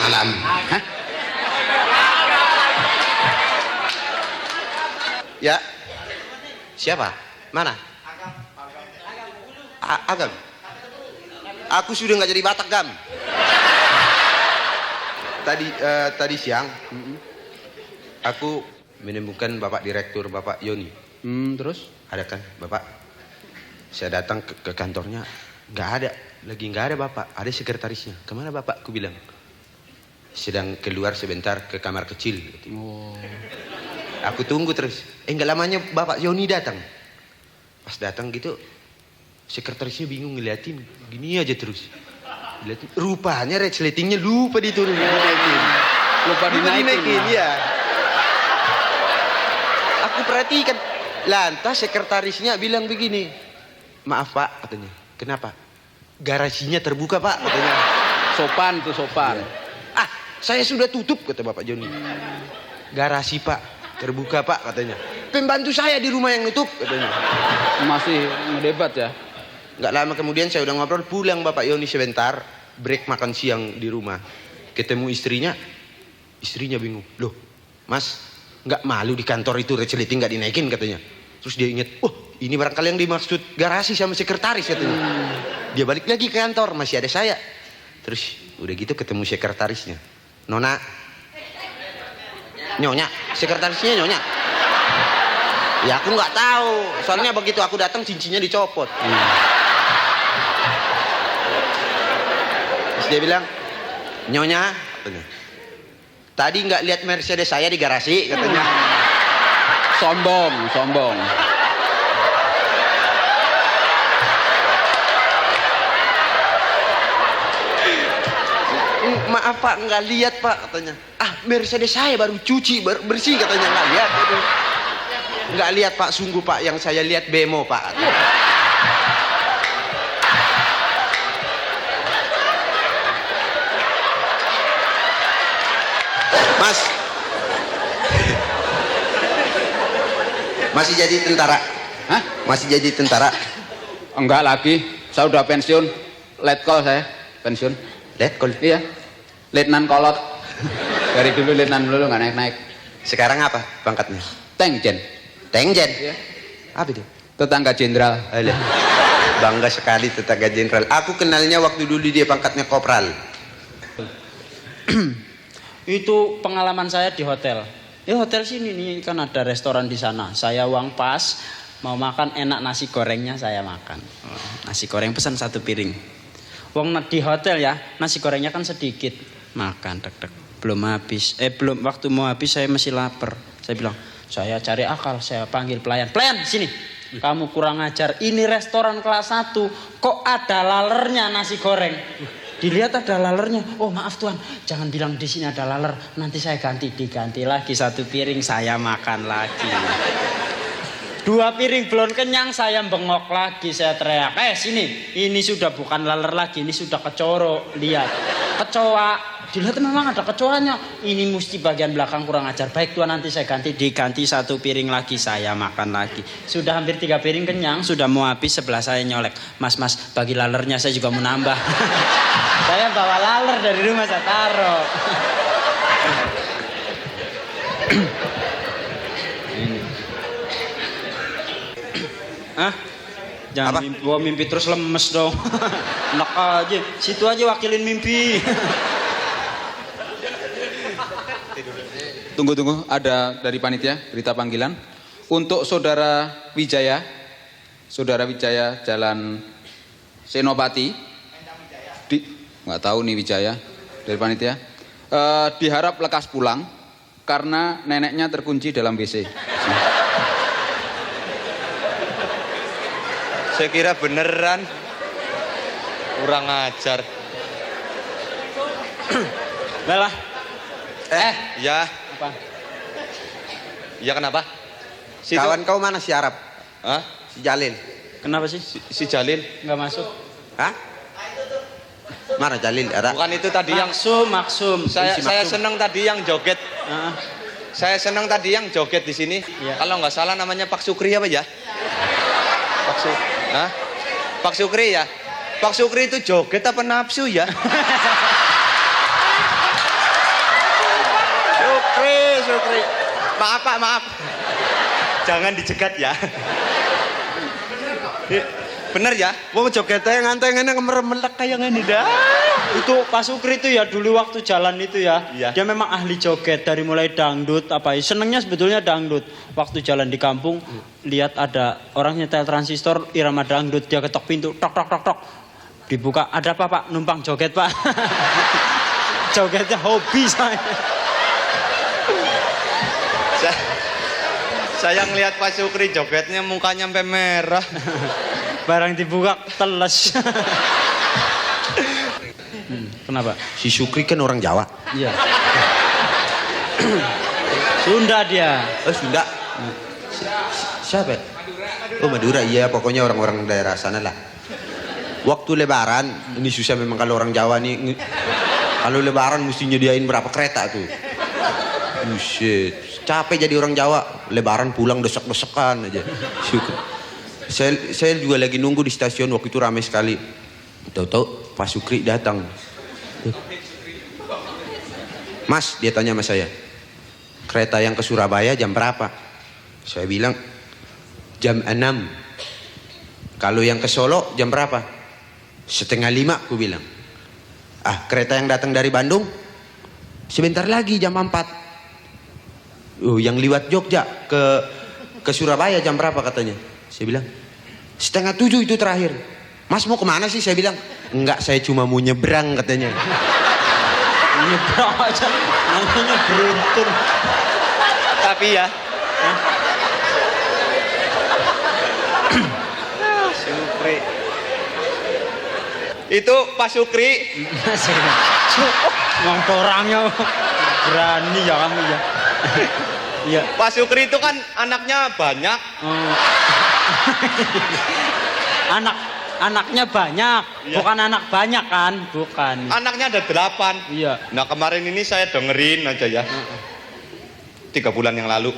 Malam. Hah? Ya. Siapa? Mana? Agam. Aku sudah nggak jadi Batak, Gam. Tadi siang aku menemukan Bapak Direktur, Bapak Yoni. Terus? Ada kan, Bapak? Saya datang ke kantornya, nggak ada, lagi nggak ada Bapak. Ada sekretarisnya. Kemana Bapak? Aku bilang sedang keluar sebentar ke kamar kecil. Oh. Aku tunggu terus. Nggak lamanya Bapak Yoni datang. Pas datang gitu, sekretarisnya bingung ngeliatin, gini aja terus. Liatin. Rupanya resletingnya lupa diturunin. Lupa dinaikin. Ya. Aku perhatikan. Lantas sekretarisnya bilang begini, maaf Pak, katanya. Kenapa? Garasinya terbuka Pak, katanya. Sopan tuh, sopan. Ah, saya sudah tutup, kata Bapak Joni. Garasi Pak, terbuka Pak, katanya. Pembantu saya di rumah yang nutup, katanya. Masih ngedebat ya? Nggak lama kemudian saya udah ngobrol, pulang Bapak Yoni sebentar, break makan siang di rumah. Ketemu istrinya bingung. Loh, Mas, nggak malu di kantor itu resleting nggak dinaikin, katanya. Terus dia ingat, ini barangkali yang dimaksud garasi sama sekretaris, katanya. Dia balik lagi ke kantor, masih ada saya. Terus udah gitu ketemu sekretarisnya. Nona, Nyonya, sekretarisnya Nyonya. Ya aku nggak tahu, soalnya begitu aku datang cincinnya dicopot. Terus dia bilang, Nyonya, katanya, tadi nggak lihat Mercedes saya di garasi, katanya. Sombong. Maaf Pak, nggak lihat Pak, katanya. Ah, Mercedes saya baru cuci, baru bersih, katanya. Nggak lihat. Nggak lihat Pak, sungguh Pak, yang saya lihat bemo Pak. Mas, masih jadi tentara? Hah? Masih jadi tentara? Enggak lagi. Saya udah pensiun. Letkol saya. Pensiun. Letkol? Iya. Letnan kolot. Dari dulu letnan dulu nggak naik-naik. Sekarang apa pangkatnya? Tengjen. Tengjen? Iya. Apa itu? Tetangga jenderal. Alah. Bangga sekali tetangga jenderal. Aku kenalnya waktu dulu dia pangkatnya kopral. Itu pengalaman saya di hotel. Hotel sini nih kan ada restoran di sana. Saya uang pas, mau makan enak nasi gorengnya saya makan. Nasi goreng pesan 1 piring. Wong di hotel ya, nasi gorengnya kan sedikit. Makan dek. Belum habis. Belum, waktu mau habis saya masih lapar. Saya bilang, saya cari akal, saya panggil pelayan. Pelayan, sini. Kamu kurang ajar. Ini restoran kelas 1, kok ada lalernya nasi goreng? Dilihat ada lalernya. Oh maaf Tuhan, jangan bilang di sini ada laler. Nanti saya diganti lagi 1 piring, saya makan lagi. 2 piring belum kenyang, saya bengok lagi, saya teriak. Sini, ini sudah bukan laler lagi, ini sudah kecoro. Lihat, kecoa. Dilihat memang ada kecoanya. Ini mesti bagian belakang kurang ajar. Baik Tuhan, nanti saya diganti 1 piring lagi, saya makan lagi. Sudah hampir 3 piring kenyang, sudah mau habis, sebelah saya nyolek. Mas, bagi lalernya saya juga mau nambah. Saya bawa laler dari rumah, saya taruh. Jangan mimpi terus, lemes dong. Enak aja, situ aja wakilin mimpi. Tunggu, ada dari panitia berita panggilan untuk saudara Wijaya Jalan Senopati. Nggak tahu nih Wijaya dari panitia. Diharap lekas pulang karena neneknya terkunci dalam WC. Saya kira beneran. Kurang ajar. Lah. Ya. Apa? Ya kenapa? Kawan kau mana si Arab? Hah? Si Jalil. Kenapa sih? Si Jalil. Nggak masuk. Hah? Mana Jalil? Ada? Bukan itu tadi yang Maksum. saya Maksum. senang tadi yang joget. Saya senang tadi yang joget di sini. Iya. Kalau nggak salah namanya Pak Sukri apa ya? Pak Sukri ya. Pak Sukri itu joget apa nafsu ya? Sukri. Maaf Pak, maaf. Jangan dicegat ya. Bener ya? Mau jogetnya ngantengannya kemerem-melek kayak gini dah. Itu Pak Sukri itu ya dulu waktu jalan itu ya. Iya. Dia memang ahli joget dari mulai dangdut apa ya. Senengnya sebetulnya dangdut. Waktu jalan di kampung lihat ada orang nyetel transistor irama dangdut, dia ketok pintu, tok tok tok tok. Dibuka, ada apa Pak? Numpang joget Pak. Jogetnya hobi saya. Saya ngelihat Pak Sukri jogetnya mukanya sampai merah. Barang dibuka teles. Kenapa? Si Sukri kan orang Jawa. Iya. Sunda dia. Oh Sunda. Siapa? Oh Madura, iya pokoknya orang-orang daerah sana lah. Waktu lebaran, ini susah memang kalau orang Jawa nih. Kalau lebaran mesti nyediain berapa kereta tuh. Buset, capek jadi orang Jawa. Lebaran pulang desek-desekan aja. Syukur. Saya juga lagi nunggu di stasiun, waktu itu ramai sekali. Tahu-tahu Pak Sukri datang. Mas, dia tanya sama saya, kereta yang ke Surabaya jam berapa? Saya bilang jam 6. Kalau yang ke Solo jam berapa? 4:30, aku bilang. Ah, kereta yang datang dari Bandung sebentar lagi jam 4. Yang liwat Jogja ke Surabaya jam berapa katanya? Saya bilang 6:30 itu terakhir. Mas mau kemana sih? Saya bilang enggak, saya cuma mau nyebrang katanya. Nyebrang aja, namanya beruntun. Tapi ya. Sukri. Itu Pak Sukri. Ngomong orangnya berani ya kamu ya. Iya. Pak Sukri itu kan anaknya banyak. Anaknya banyak, Iya. bukan anak banyak kan? Bukan. Anaknya ada 8. Iya. Nah kemarin ini saya dengerin aja ya. 3 bulan yang lalu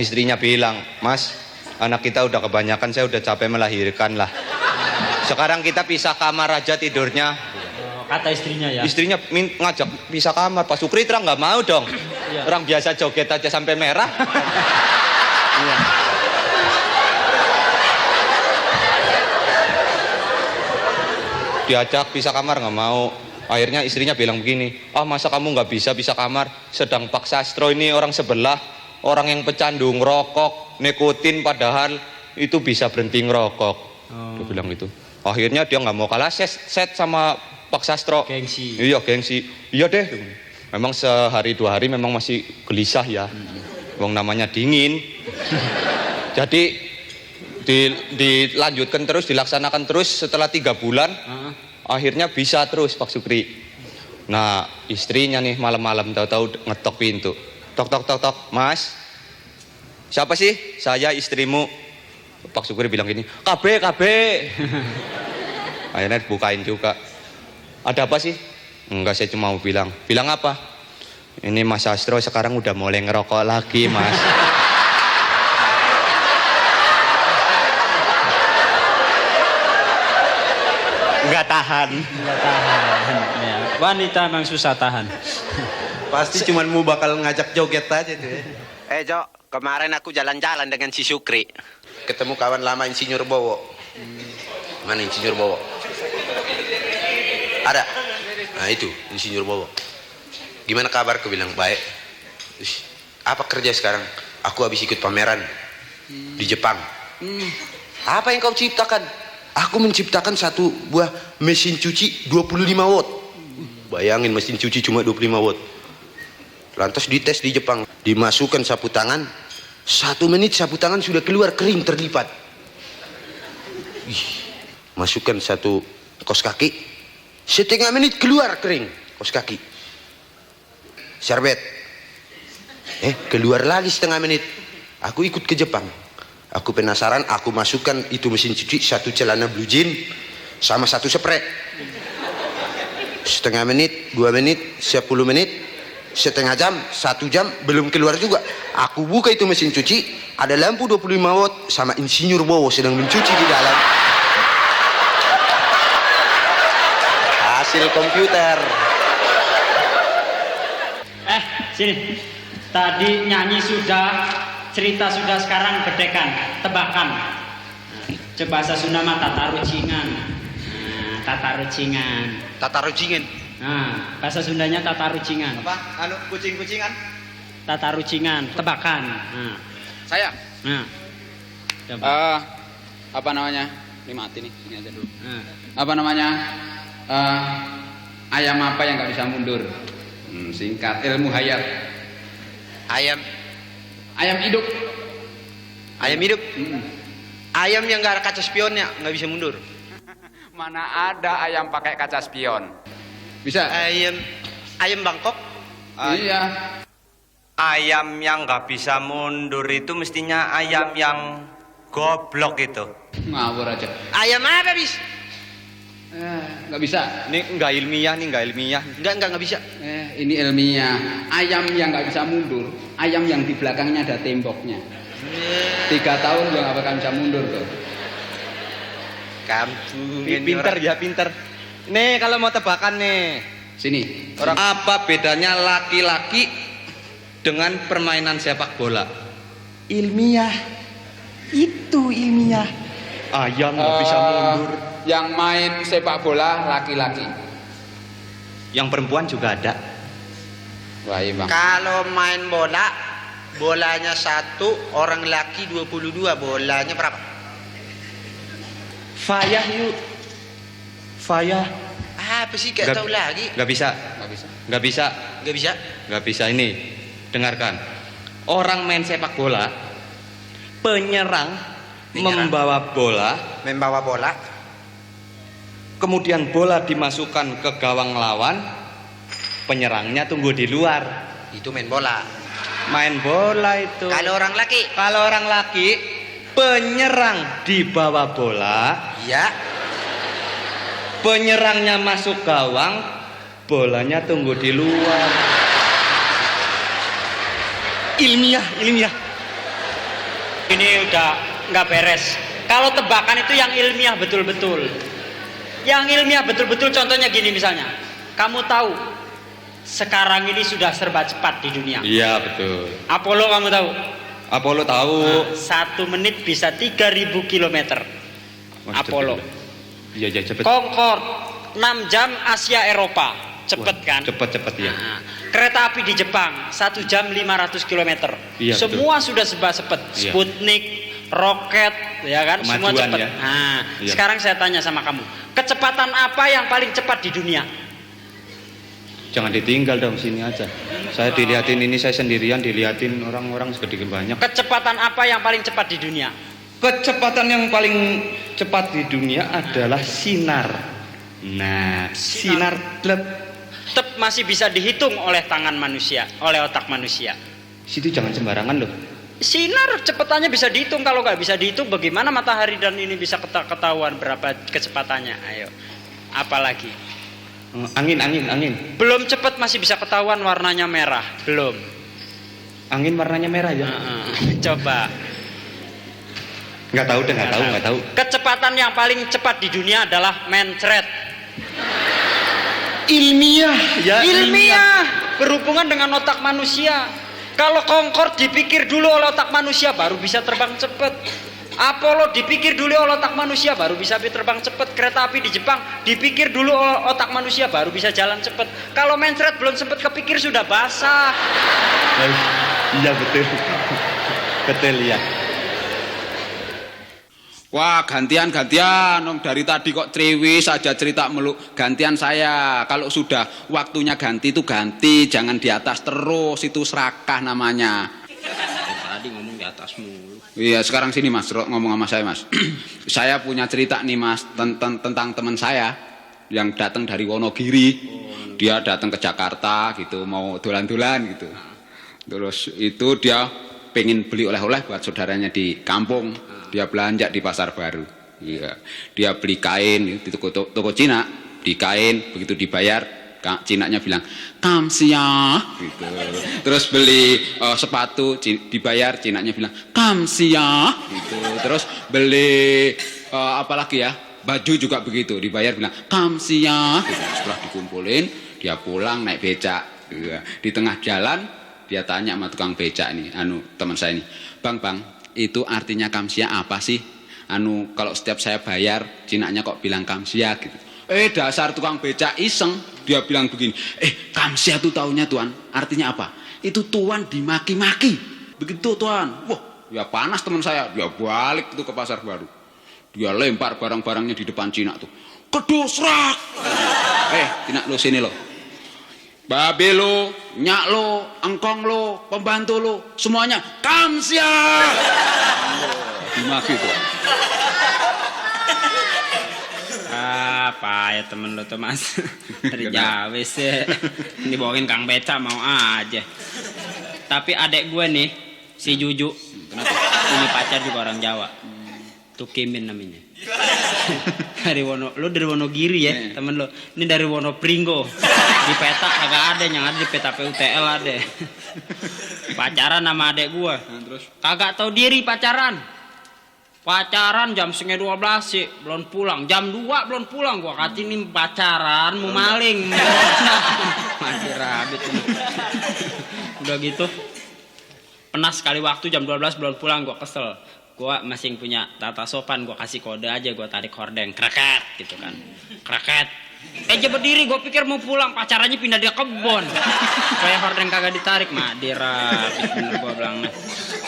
istrinya bilang, Mas, anak kita udah kebanyakan, saya udah capek melahirkan lah. Sekarang kita pisah kamar aja tidurnya. Kata istrinya ya. Istrinya ngajak pisah kamar. Pak Sukri terang nggak mau dong. Iya. Orang biasa joget aja sampai merah. Iya. Diajak pisah kamar nggak mau. Akhirnya istrinya bilang begini, masa kamu nggak bisa pisah kamar, sedang Pak Sastro ini orang sebelah, orang yang pecandu ngerokok, nikotin, padahal itu bisa berhenti ngerokok. Dia bilang gitu. Akhirnya dia nggak mau kalah set sama Pak Sastro. Gengsi. Iya gengsi. Iya deh. Memang sehari 2 hari memang masih gelisah ya. Wong namanya dingin. Jadi dilanjutkan terus, dilaksanakan terus setelah 3 bulan. Akhirnya bisa terus Pak Sukri. Nah istrinya nih malam-malam tahu-tahu ngetok pintu. Tok tok tok tok. Mas, siapa sih? Saya istrimu. Pak Sukri bilang gini, KB. Akhirnya dibukain juga. Ada apa sih? Enggak, saya cuma mau bilang apa? Ini Mas Sastro sekarang udah mulai ngerokok lagi Mas. Enggak tahan. Ya. Wanita memang susah tahan. Pasti cuma mau bakal ngajak joget aja tuh ya. Jo, kemarin aku jalan-jalan dengan si Sukri. Ketemu kawan lama Insinyur Bowo. Mana Insinyur Bowo? Ada. Nah itu Insinyur Bowo. Gimana kabar? Aku bilang baik. Terus, apa kerja sekarang? Aku habis ikut pameran di Jepang. Apa yang kau ciptakan? Aku menciptakan satu buah mesin cuci 25 watt. Bayangin mesin cuci cuma 25 watt. Lantas dites di Jepang, dimasukkan sapu tangan, 1 menit sapu tangan sudah keluar kering terlipat. Masukkan satu kos kaki, 1/2 menit keluar kering kos kaki. Serbet, keluar lagi 1/2 menit. Aku ikut ke Jepang. Aku penasaran, aku masukkan itu mesin cuci, 1 celana blue jean sama 1 spray. 1/2 menit, 2 menit, 10 menit, 1/2 jam, 1 jam, belum keluar juga. Aku buka itu mesin cuci, ada lampu 25 watt sama Insinyur Bowo sedang mencuci di dalam. Hasil komputer. Sini. Tadi nyanyi sudah, cerita sudah, sekarang bedekan, tebakan. Coba bahasa Sunda mah tata rucingan. Tata rucingan. Tata rucingan. Nah, bahasa Sundanya tata rucingan. Apa? Anu kucing-kucingan? Tata rucingan, tebakan. Nah, Saya. nah. Coba. Apa namanya? Ini mati nih, ini aja dulu. Nah. Apa namanya? Ayam apa yang nggak bisa mundur? Singkat, ilmu hayat. Ayam. Ayam hidup. Ayam hidup. Ayam yang nggak ada kaca spionnya nggak bisa mundur. Mana ada ayam pakai kaca spion? Bisa? Ayam Bangkok. Iya. Ayam yang nggak bisa mundur itu mestinya ayam yang goblok itu. Ngawur aja. Ayam apa bis? Nggak bisa. Ini nggak ilmiah nih, nggak ilmiah. Nggak bisa. Ini ilmiah. Ayam yang nggak bisa mundur, ayam yang di belakangnya ada temboknya. 3 tahun dia nggak bakal bisa mundur tuh. Kampung. Pinter ya, pinter. Nih kalau mau tebakan nih. Sini. Apa bedanya laki-laki dengan permainan sepak bola? Ilmiah. Itu ilmiah. Ayam nggak bisa mundur. Yang main sepak bola laki-laki. Yang perempuan juga ada. Wah, iya bang. Kalau main bola, bolanya 1, orang laki 22, bolanya berapa? Fayah yuk. Fayah. Apa sih gak tahu lagi? Nggak bisa. Nggak bisa. Nggak bisa. Gak bisa. Nggak bisa ini. Dengarkan. Orang main sepak bola, penyerang membawa bola, Membawa bola. kemudian bola dimasukkan ke gawang lawan, penyerangnya tunggu di luar. Itu main bola. Main bola itu. Kalau orang laki, Kalau orang laki, penyerang dibawa bola, ya. penyerangnya masuk gawang, bolanya tunggu di luar. Ilmiah, ilmiah. Ini udah nggak beres. Kalau tebakan itu yang ilmiah betul-betul. Yang ilmiah betul-betul contohnya gini misalnya. Kamu tahu sekarang ini sudah serba cepat di dunia. Iya betul. Apollo kamu tahu? Apollo tahu. 1 menit bisa 3000 km. Wah, Apollo. Iya iya cepet. Concorde 6 jam Asia Eropa. Cepet kan? Cepet ya. Nah, kereta api di Jepang 1 jam 500 km. Iya, Semua sudah serba cepet. Iya. Sputnik, roket, ya kan? Semua Kemajuan, cepet. ya. Nah, Iya. sekarang saya tanya sama kamu, kecepatan apa yang paling cepat di dunia? Jangan ditinggal dong, sini aja. Saya dilihatin ini, saya sendirian dilihatin orang-orang segede banyak. Kecepatan apa yang paling cepat di dunia? Kecepatan yang paling cepat di dunia adalah sinar. Nah, sinar Tetap masih bisa dihitung oleh tangan manusia, oleh otak manusia. situ jangan sembarangan loh. Sinar cepatannya bisa dihitung. Kalau nggak bisa dihitung, bagaimana matahari dan ini bisa ketahuan berapa kecepatannya? Ayo, apalagi? Angin. Belum cepat masih bisa ketahuan warnanya merah. Belum. Angin warnanya merah ya. Coba. Nggak tahu. Kecepatan yang paling cepat di dunia adalah mencret. Ilmiah ya. Ilmiah berhubungan dengan otak manusia. Kalau Concorde dipikir dulu oleh otak manusia baru bisa terbang cepat. Apollo dipikir dulu oleh otak manusia baru bisa terbang cepat. Kereta api di Jepang dipikir dulu oleh otak manusia baru bisa jalan cepat. Kalau mencret belum sempat kepikir sudah basah. Iya betul. Betul ya. Wah, gantian. Dari tadi kok ceriwis saja cerita meluk. Gantian saya. Kalau sudah waktunya ganti itu ganti, jangan di atas terus, itu serakah namanya. Tadi ngomong di atas mulu. Iya, sekarang sini Mas, ngomong sama saya Mas. Saya punya cerita nih Mas tentang teman saya yang datang dari Wonogiri. Dia datang ke Jakarta gitu, mau dolan-dolan gitu. Terus itu dia pengen beli oleh-oleh buat saudaranya di kampung. Dia belanja di pasar baru. Iya. Dia beli kain di toko Cina, di kain, begitu dibayar, Cinanya bilang kamsia gitu. Terus beli sepatu, dibayar, Cinanya bilang kamsia gitu. Terus beli apalagi ya, baju juga begitu, dibayar bilang kamsia gitu. Setelah dikumpulin, dia pulang naik becak. Iya. Di tengah jalan dia tanya sama tukang becak nih, teman saya ini, bang, itu artinya kamsia apa sih? Kalau setiap saya bayar, Cinanya kok bilang kamsia gitu. Dasar tukang becak iseng, dia bilang begini, kamsia tuh taunya tuan, artinya apa? Itu tuan dimaki-maki, begitu tuan. Wah, ya panas teman saya, dia balik tuh ke pasar baru, dia lempar barang-barangnya di depan Cina tuh, kedosrak. Cina lo sini lo. Babe lo, nyak lo, engkong lo, pembantu lo, semuanya kamsia. Dimaki tuh. Apa ya temen lo tuh mas? Dari Jawa sih. Dibawain Kang Beca mau aja. Tapi adek gue nih, si Juju. Kenapa? Ini pacar juga orang Jawa. Tuh Kimin namanya. Lu dari Wonogiri ya temen lo. Ini dari Wonopringgo. Di peta agak ada, yang ada di peta PUTL ada. Pacaran sama adek gue. Terus? Kagak tahu diri pacaran jam 11:30 sih belum pulang, jam 2 belum pulang. Gua kata ini pacaran mau maling. Masih rabit ini. Udah gitu pernah sekali waktu jam 12 belum pulang, gua kesel. Gua masih punya tata sopan, gua kasih kode aja, gua tarik hordeng kreket gitu kan, kreket. Berdiri, gue pikir mau pulang, pacarannya pindah dia kebon. Kayak hordeng kagak ditarik, rabit bener gue bilang.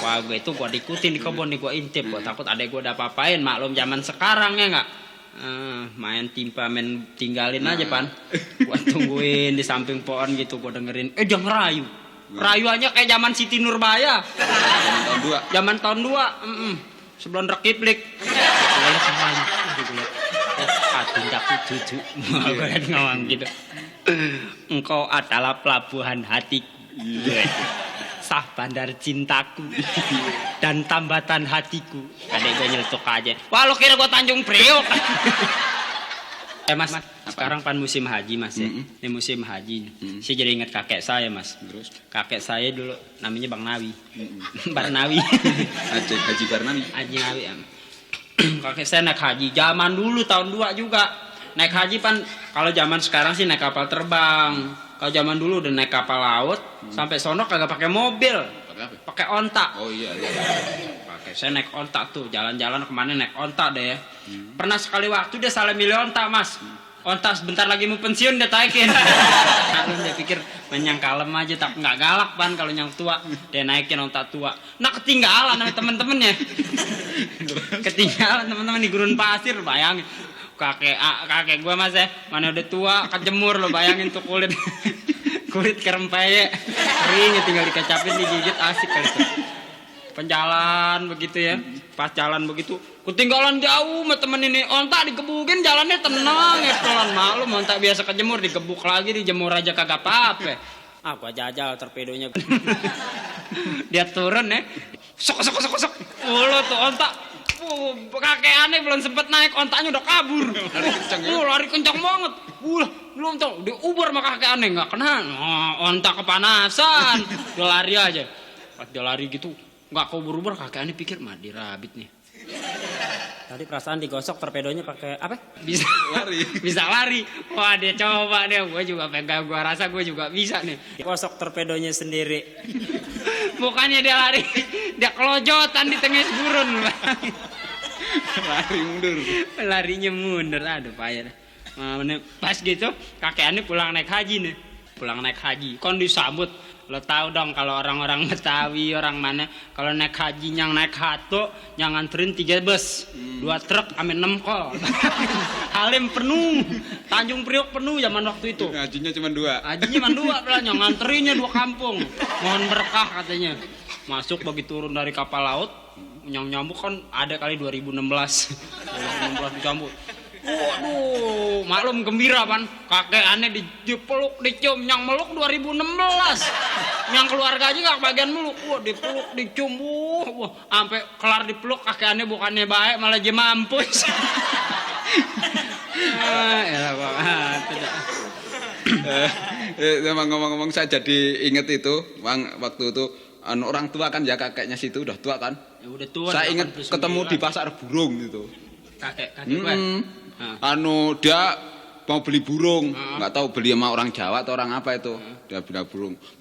Wah, gue itu gue diikutin di kebon nih, gue intip, gue takut adek gue udah apa-apain. Maklum zaman sekarang ya nggak, main timpa, main tinggalin aja pan. Gue tungguin di samping pohon gitu, gue dengerin, dia ngerayu. Rayuannya kayak zaman Siti Nurbaya. Zaman tahun 2, sebelum Rekiplik. Gue liat semuanya, tindaku cucu, gue liat ngomong gitu. Engkau adalah pelabuhan hatiku, sah bandar cintaku, dan tambatan hatiku. Adek gue nyeletuk aja. Wah, lo kira gue Tanjung Priok? Mas, sekarang pan musim haji mas ya. Ini musim haji. Saya jadi ingat kakek saya mas. Terus? Kakek saya dulu namanya Bang Nawi. Barnawi. Haji Barnawi. Haji Nawi. Kakek saya naik haji zaman dulu tahun 2 juga. Naik haji pan, kalau zaman sekarang sih naik kapal terbang. Kalau zaman dulu udah naik kapal laut, sampai sono kagak pakai mobil. Pakai onta. Oh iya. Pakai saya naik onta tuh, jalan-jalan kemana naik onta deh ya. Pernah sekali waktu dia salah milih onta mas. Onta sebentar lagi mau pensiun dia taikin. Lalu dia pikir yang kalem aja, tapi nggak galak pan kalau yang tua. Dia naikin onta tua. Nah ketinggalan sama temen-temennya. Ketinggalan teman-teman di gurun pasir, bayangin. Kakek gue mas ya, mana udah tua, kejemur lo, bayangin tuh kulit. Kulit kerempeye, kering, tinggal dikecapin, digigit, asik kali tuh. Penjalan begitu ya, pas jalan begitu, ketinggalan jauh sama temen ini, onta dikebukin jalannya tenang ya, pelan. Maklum onta biasa kejemur, digebuk lagi, dijemur aja kagak apa-apa. Gua jajal torpedonya. Dia turun ya, sok. Ulu tuh onta. Kakek aneh belum sempet naik, ontanya udah kabur. Lari kencang banget. Belum tahu diuber sama kakek aneh, nggak kena. Onta kepanasan, dia lari aja. Pas dia lari gitu, nggak kubur-ubur, kakek aneh pikir mah dirabit nih. Tadi perasaan digosok torpedonya pakai apa? Bisa lari. Wah dia coba dia, gue juga pegang, gue rasa gue juga bisa nih. Gosok torpedonya sendiri. Bukannya dia lari, dia kelojotan di tengah gurun. Lari mundur. Larinya mundur, aduh payah. Pas gitu, kakek aneh pulang naik haji nih. Kon disambut. Lo tahu dong kalau orang-orang Betawi, orang mana, kalau naik haji yang naik hato, yang nganterin 3 bus, 2 truk, amin 6 kol. Halim penuh, Tanjung Priok penuh zaman waktu itu. Hajinya cuma 2. Hajinya cuma 2 pelan, yang nganterinnya 2 kampung. Mohon berkah katanya. Masuk begitu turun dari kapal laut, yang nyambut kan ada kali 2016. 2016 disambut. Waduh, maklum gembira pan. Kakek aneh dipeluk, dicium, yang meluk 2016. Yang keluarga aja gak bagian meluk. Wah, dipeluk, dicium, wah, sampai kelar dipeluk kakek aneh bukannya baik malah dia mampus. Elah banget. Emang ngomong-ngomong saya jadi inget itu, waktu itu orang tua kan ya, kakeknya situ udah tua kan. Ya udah tua. Saya inget ketemu di pasar burung gitu. Kakek gue. Dia mau beli burung, nggak tahu beli sama orang Jawa atau orang apa itu. Dia bilang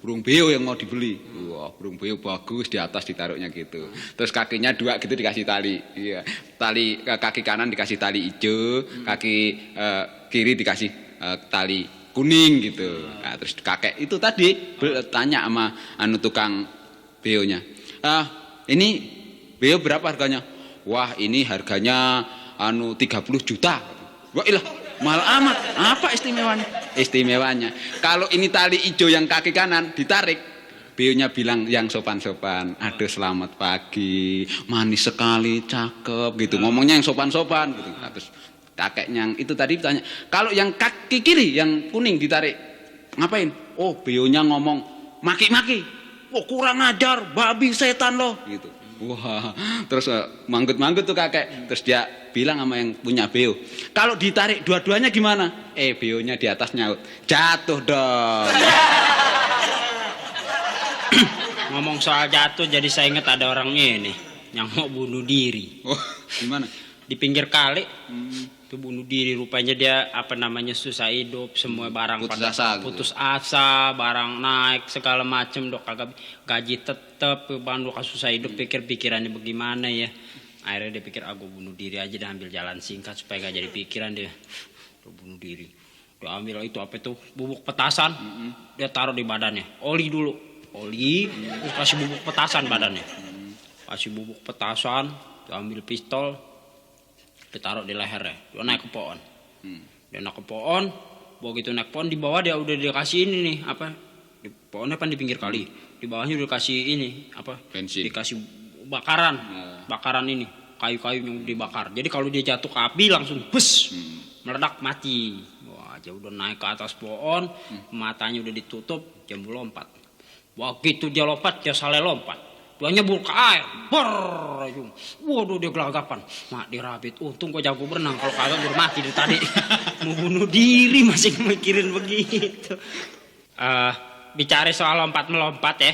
burung beo yang mau dibeli. Wah, burung beo bagus, di atas ditaruhnya gitu. Terus kakinya 2 gitu dikasih tali. Iya. Tali kaki kanan dikasih tali hijau, kaki kiri dikasih tali kuning gitu. Nah, terus kakek itu tadi tanya sama tukang beonya. Ini beo berapa harganya? Wah, ini harganya 30 juta. Wah, ilah, mahal amat. Apa istimewanya? Istimewanya, kalau ini tali hijau yang kaki kanan ditarik, beonya bilang yang sopan-sopan, aduh selamat pagi, manis sekali, cakep gitu. Ngomongnya yang sopan-sopan gitu. Nah, terus kakeknya yang itu tadi tanya, kalau yang kaki kiri yang kuning ditarik, ngapain? Oh, beonya ngomong maki-maki. Oh, kurang ajar, babi setan loh gitu. Wah, terus manggut-manggut tuh kakek. Terus dia bilang sama yang punya beo, kalau ditarik dua-duanya gimana? Beonya di atas nyaut, jatuh dong. Ngomong soal jatuh, jadi saya ingat ada orang ini yang mau bunuh diri. Oh, gimana? Di pinggir kali. Itu bunuh diri, rupanya dia susah hidup, semua barang putus asa, barang naik segala macem, dok kagak gaji tetep, banduk susah hidup, pikirannya bagaimana ya. Akhirnya dia pikir aku bunuh diri aja, dia ambil jalan singkat supaya gak jadi pikiran dia. Dia bunuh diri. Dia ambil itu apa itu bubuk petasan, dia taruh di badannya, oli dulu, terus kasih bubuk petasan badannya, kasih bubuk petasan, dia ambil pistol, ditaruh di lehernya, dia naik ke pohon. Dia naik ke pohon, begitu naik pohon di bawah dia udah dikasih ini nih apa? Di pohonnya kan di pinggir kali, di bawahnya udah dikasih ini apa? Bensin. Dikasih bakaran ini, kayu-kayu yang dibakar. Jadi kalau dia jatuh ke api langsung bus, meledak mati. Wah, dia udah naik ke atas pohon, matanya udah ditutup, dia mau lompat. Begitu dia lompat, dia salah lompat. Dia nyebur ke air, waduh dia gelagapan, mak dirabit. Untung gua jago berenang, kalau kagak gue mati dari tadi. Mau bunuh diri masih mikirin begitu. Bicara soal lompat melompat ya.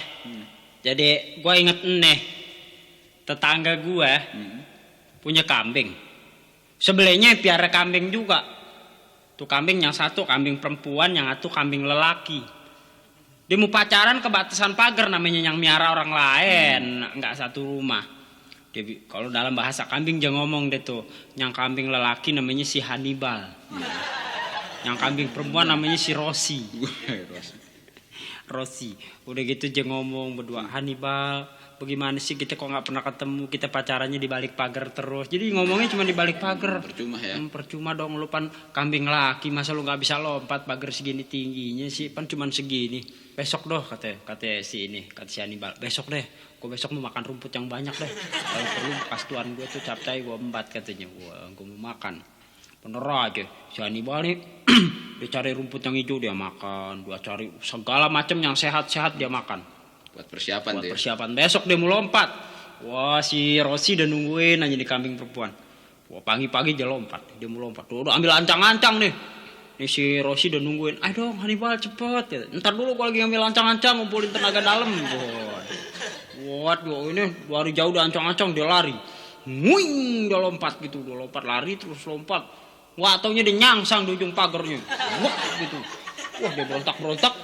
Jadi gua inget tetangga gua punya kambing. Sebelahnya piara kambing juga. Tuh kambing yang satu kambing perempuan, yang satu kambing lelaki. Dia mau pacaran ke batasan pagar, namanya yang miara orang lain, nggak satu rumah. Dia kalau dalam bahasa kambing dia ngomong deh tuh, yang kambing lelaki namanya si Hannibal, yang kambing perempuan namanya si Rosi. Rosi, udah gitu dia ngomong berdua, Hannibal, bagaimana sih kita kok nggak pernah ketemu, kita pacarannya di balik pagar terus. Jadi ngomongnya cuma di balik pagar. Percuma ya. Percuma dong, lu pan kambing laki, masa lu nggak bisa lompat pagar segini tingginya sih, pan cuma segini. Besok doh kata si Hannibal, besok deh, gue besok mau makan rumput yang banyak deh. Kalau perlu bekas tuan gue tuh capcay gue embat katanya, gue mau makan. Bener aja, si Hannibal nih dia cari rumput yang hijau dia makan, dia cari segala macam yang sehat-sehat dia makan. Buat persiapan Besok dia mau lompat. Wah, si Rosi udah nungguin aja di kambing perempuan. Wah, pagi-pagi dia lompat, dia mau lompat. Udah ambil ancang-ancang nih. Nih si Rosi udah nungguin. Ayo dong Hannibal cepet. Ntar dulu gua lagi ambil ancang-ancang, ngumpulin tenaga dalam. Waduh, ini dari jauh udah ancang-ancang dia lari. Wing, dia lompat gitu, dia lompat lari terus lompat. Wah, taunya dia nyangsang di ujung pagarnya. Wah, gitu. Wah, dia berontak-berontak.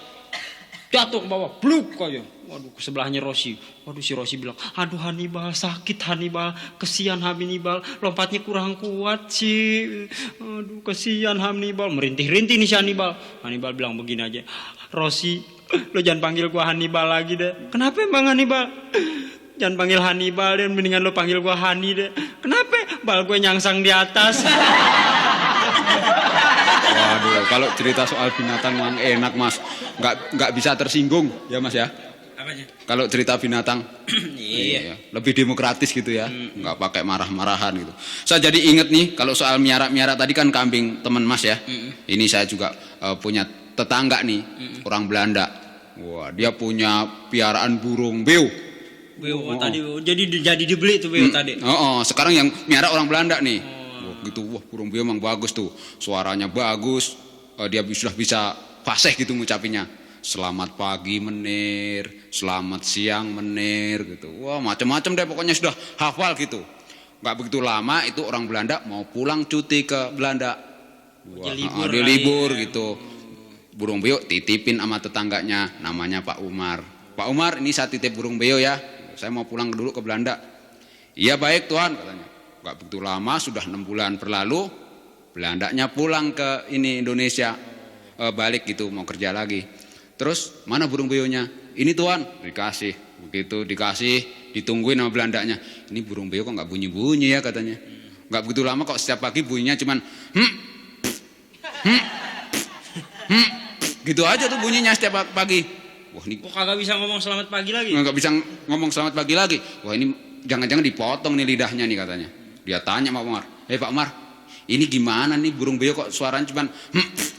Jatuh ke bawah, bluk aja. Waduh, ke sebelahnya Rosi. Waduh, si Rosi bilang, aduh Hannibal, sakit Hannibal, kesian Hannibal, lompatnya kurang kuat sih. Aduh, kesian Hannibal, merintih-rintih nih si Hannibal. Hannibal bilang begini aja, Rosi, lo jangan panggil gua Hannibal lagi deh. Kenapa emang Hannibal? Jangan panggil Hannibal deh, mendingan lo panggil gua Hani deh. Kenapa? Bal gue nyangsang di atas. Waduh, kalau cerita soal binatang memang enak mas, nggak bisa tersinggung ya mas ya. Apanya? Kalau cerita binatang, Iya. lebih demokratis gitu ya, nggak pakai marah-marahan gitu. Saya jadi inget nih kalau soal miara tadi kan kambing teman mas ya. Ini saya juga punya tetangga nih, orang Belanda. Wah, dia punya piaraan burung beo. Tadi jadi dibeli tuh beo tadi. Sekarang yang miara orang Belanda nih. Gitu, wah burung beo emang bagus tuh, suaranya bagus, dia sudah bisa fasih gitu ngucapinnya. Selamat pagi menir, selamat siang menir gitu. Wah macam-macam deh pokoknya sudah hafal gitu. Nggak begitu lama itu orang Belanda mau pulang cuti ke Belanda. Wah, libur dia kali. libur gitu. Burung beo titipin sama tetangganya, namanya Pak Umar. Pak Umar, ini saya titip burung beo ya. Saya mau pulang dulu ke Belanda. Iya baik Tuhan katanya. Gak begitu lama, sudah 6 bulan berlalu, Belandanya pulang ke ini Indonesia, balik gitu mau kerja lagi. Terus mana burung beonya? Ini Tuhan, dikasih. Begitu dikasih, ditungguin sama Belandanya. Ini burung beo kok nggak bunyi-bunyi ya katanya. Nggak begitu lama kok, setiap pagi bunyinya cuman gitu aja tuh bunyinya setiap pagi. Wah ini Kok kagak bisa ngomong selamat pagi lagi? nggak bisa ngomong selamat pagi lagi. Wah ini jangan-jangan dipotong nih lidahnya nih katanya. Dia tanya Pak Umar, Pak Umar, ini gimana nih burung beo kok suaranya cuman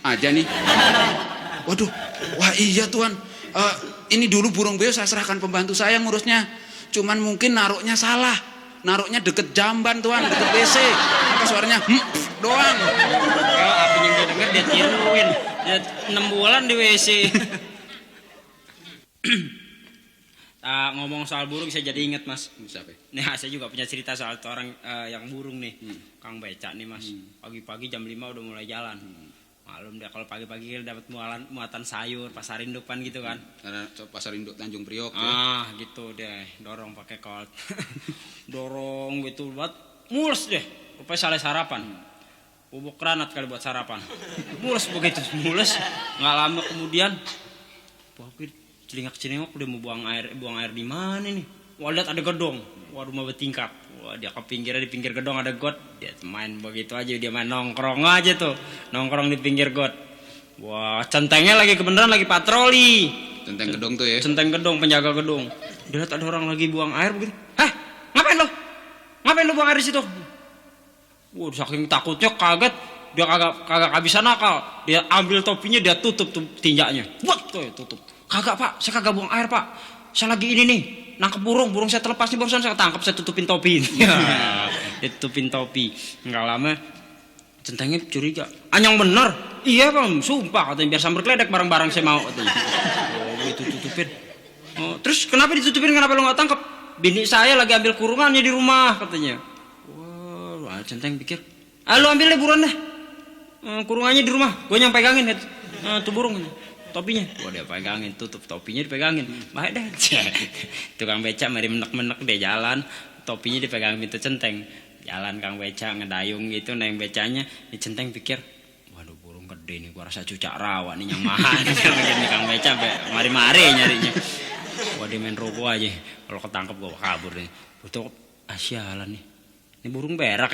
aja nih. Waduh, wah iya Tuhan. Ini dulu burung beo saya serahkan pembantu saya ngurusnya. Cuman mungkin naruhnya salah. Naruhnya deket jamban Tuhan, deket WC. Maka suaranya doang. Kalau apinya dia denger dia tiruin. Dia 6 bulan di WC. Ngomong soal burung saya jadi inget Mas. Siapa? Nah saya juga punya cerita soal orang yang burung nih. Kang Becak nih Mas. Pagi-pagi jam 5 udah mulai jalan. Malum dia kalau pagi-pagi kita dapat muatan sayur pasar indukan gitu kan. Karena pasar induk Tanjung Priok ya. Gitu deh, dorong pakai kolt. Dorong gitu buat mulus deh. Rupanya salah sarapan. Bubuk granat kali buat sarapan. Mulus begitu, mulus. Nggak lama kemudian celingak-celingak udah mau buang air di mana nih? Wah lihat ada gedong. Wah rumah bertingkat. Wah dia di pinggir gedong ada got. Dia main begitu aja, dia main nongkrong aja tuh. Nongkrong di pinggir got. Wah centengnya lagi kebenaran lagi patroli. Centeng gedong tuh ya. Centeng gedong, penjaga gedong. Dia lihat ada orang lagi buang air begini. Hah? Ngapain lo? Ngapain lo buang air di situ? Wah saking takutnya kaget. Dia kagak bisa nakal. Dia ambil topinya, dia tutup tuh tinjaknya. Wah tuh tutup. Kagak Pak, saya kagak buang air Pak. Saya lagi ini nih, nangkep burung saya terlepas nih barusan saya tangkap, saya tutupin topi. Dia tutupin topi. Enggak lama centengnya curiga. Anyang bener? Iya Bang, sumpah katanya biar sambar geledek barang-barang saya mau katanya. Oh, itu tutupin. Oh, terus kenapa ditutupin? Kenapa lo nggak tangkap? Bini saya lagi ambil kurungannya di rumah katanya. Wah, centeng pikir, lo ambil deh buruan dah. Kurungannya di rumah, gue yang pegangin tuh burung. Topinya, wah dia pegangin, tutup topinya dipegangin, baik dah. Tukang becak mari menek-menek dia jalan, topinya dipegangin pintu centeng, jalan Kang Becak ngedayung gitu, naik becanya, di centeng pikir, waduh burung gede nih, gua rasa cucak rawa nih yang mahal, nih Kang Becak, mari-mari nyarinya, wah dia main rogo aja, kalau ketangkep gua kabur nih, betul, sialan nih, ini burung berak,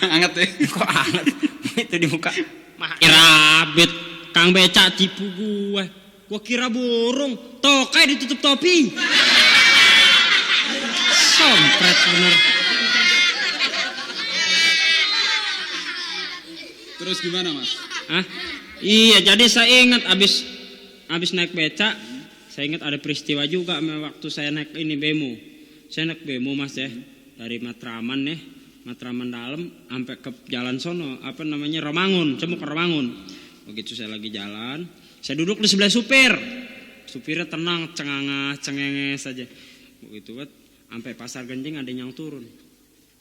Anget ya. kok anget, itu di muka, irabit. Kang Becak tipu gue kira burung, tokai ditutup topi. Sompret bener. Terus gimana Mas? Iya jadi saya ingat abis naik becak, saya ingat ada peristiwa juga waktu saya naik ini bemo. Saya naik bemo Mas ya, dari Matraman dalam sampai ke jalan sono, Romangun, Cemuk Romangun. Begitu saya lagi jalan, saya duduk di sebelah supir. Supirnya tenang, cengengeh saja. Begitu buat sampai pasar Genjing ada yang turun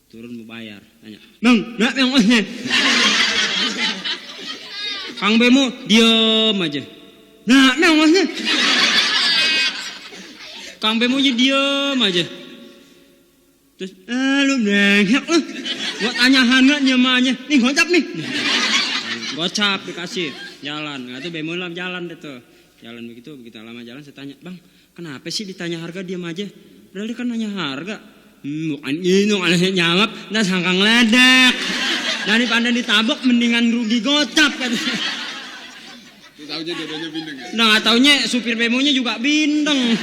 mau bayar. Tanya, Bang, nak yang mana? Kang Bemo diem aja. Nah, yang mana? Kang Bemonya diem aja. Terus, lu nengok lu. Buat tanya hangat nyamanya. Nih gocap nih. Gocap dikasih jalan, nggak tuh bemo lah jalan deh tuh, jalan begitu lama jalan saya tanya, Bang, kenapa sih ditanya harga diam aja? Padahal dia kan nanya harga, bukan ini aneh jawab, dan sangkang ledek, daripada ditabok mendingan rugi gocap kan? Taunya dua-duanya bindeng ya? Nah nggak taunya supir bemonya juga bindeng.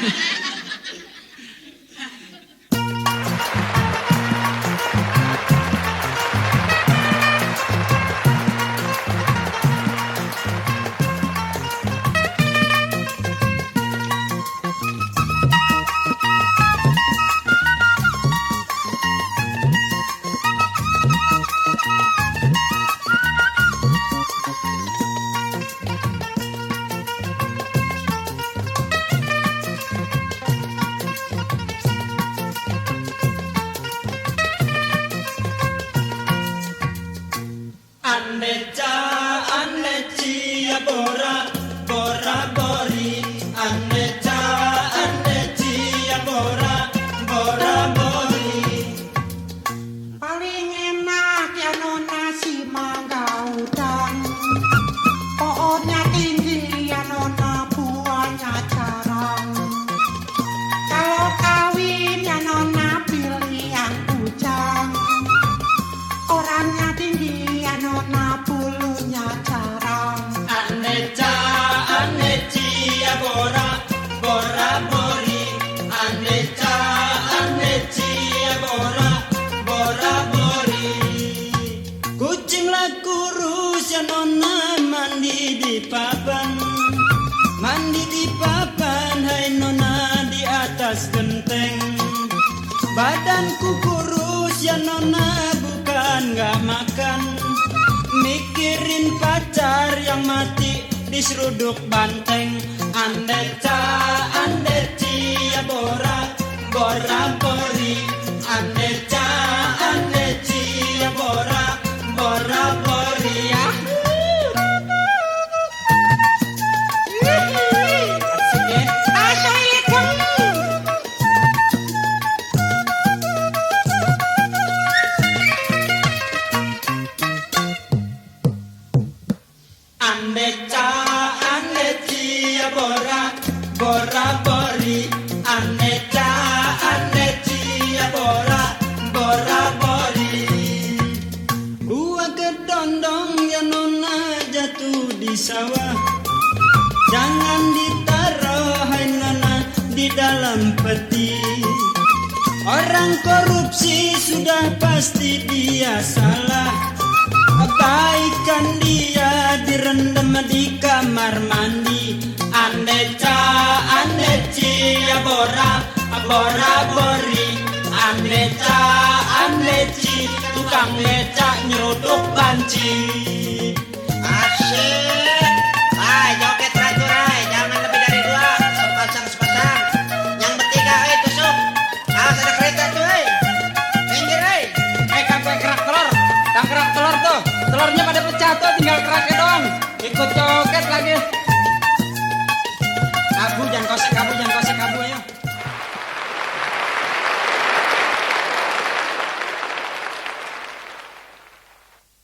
Badanku kurus ya nona, bukan gak makan. Mikirin pacar yang mati di seruduk banteng. Andeca, andeci ya bora, bora bori. Andeca, andeci ya bora, bora bori ya. Andeca, andeci ya bora, bora bori. Andeca, andeci ya bora, bora bori. Buah kedondong ya nona jatuh di sawah. Jangan ditaruh hai nona di dalam peti. Orang korupsi sudah pasti dia salah. Kebaikan dia direndam di kamar mandi. Andeca, andeci ya bora, bora bori. Andeca, andeci tukang beca nyeruduk banci. Asik. Hai, joget teratur hai, jangan lebih dari 2, sepasang. Yang bertiga tusuk. Awas ada kereta tuh hai. Minggir hai. Kamu kerak telur, kerak telur tuh. Telurnya pada pecah tuh, tinggal keraknya doang. Ikut joget lagi.